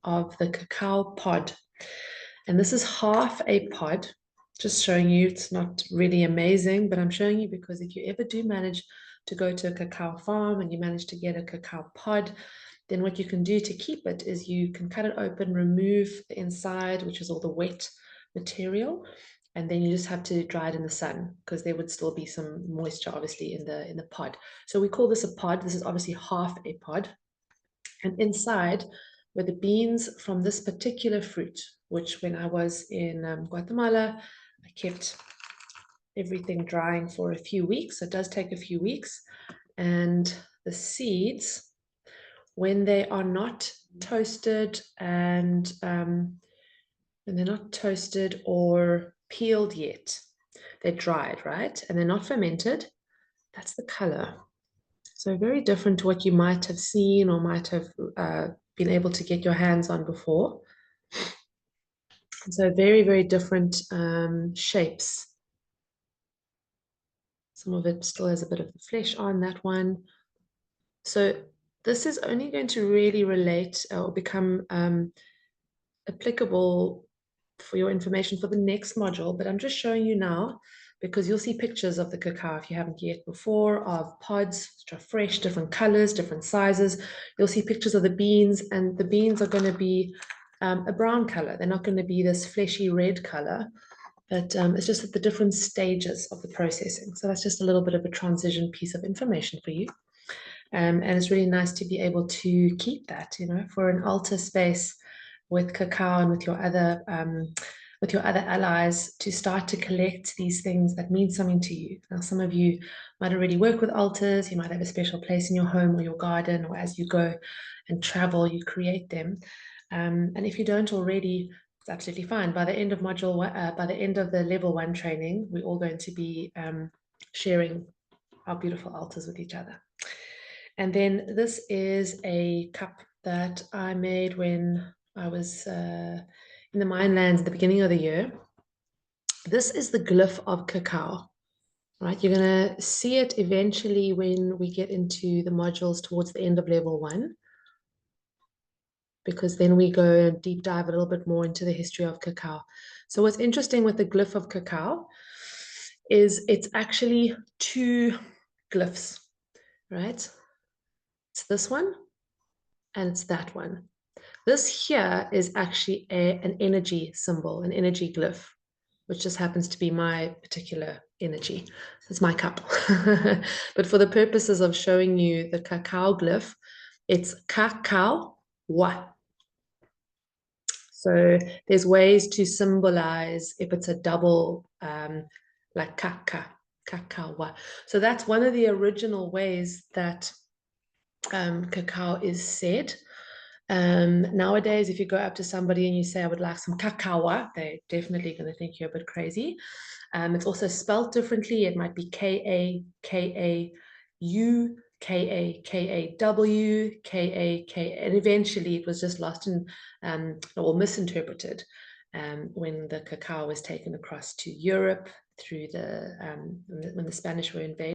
of the cacao pod. And this is half a pod, just showing you. It's not really amazing, but I'm showing you because if you ever do manage to go to a cacao farm and you manage to get a cacao pod, then what you can do to keep it is you can cut it open, remove the inside, which is all the wet material, and then you just have to dry it in the sun because there would still be some moisture obviously in the pod. So we call this a pod. This is obviously half a pod. And inside were the beans from this particular fruit, which when I was in Guatemala, I kept everything drying for a few weeks. It does take a few weeks. And the seeds, when they are not toasted and when they're not toasted or peeled yet, they're dried, right? And they're not fermented. That's the color. So very different to what you might have seen or might have been able to get your hands on before. And so very, very different shapes. Some of it still has a bit of the flesh on that one. So this is only going to really relate or become applicable for your information for the next module, but I'm just showing you now because you'll see pictures of the cacao if you haven't yet before, of pods which are fresh, different colors, different sizes. You'll see pictures of the beans, and the beans are going to be a brown color. They're not going to be this fleshy red color, but it's just at the different stages of the processing. So that's just a little bit of a transition piece of information for you. And it's really nice to be able to keep that, you know, for an altar space with cacao and with your other allies to start to collect these things that mean something to you. Now, some of you might already work with altars. You might have a special place in your home or your garden, or as you go and travel, you create them. And if you don't already, it's absolutely fine. By the end of by the end of the level 1 training, we're all going to be sharing our beautiful altars with each other. And then this is a cup that I made when I was in the mine lands at the beginning of the year. This is the glyph of cacao, right? You're going to see it eventually when we get into the modules towards the end of level 1, because then we go and deep dive a little bit more into the history of cacao. So what's interesting with the glyph of cacao is it's actually 2 glyphs, right? It's this one and it's that one. This here is actually an energy symbol, an energy glyph, which just happens to be my particular energy. It's my cup. But for the purposes of showing you the cacao glyph, it's cacao wa. So there's ways to symbolize if it's a double, like cacao wa. So that's one of the original ways that cacao is said. Nowadays, if you go up to somebody and you say, I would like some cacao, they're definitely going to think you're a bit crazy. It's also spelled differently. It might be K-A-K-A-U, K-A-K-A-W, K-A-K, and eventually it was just lost and or misinterpreted when the cacao was taken across to Europe through when the Spanish were invading.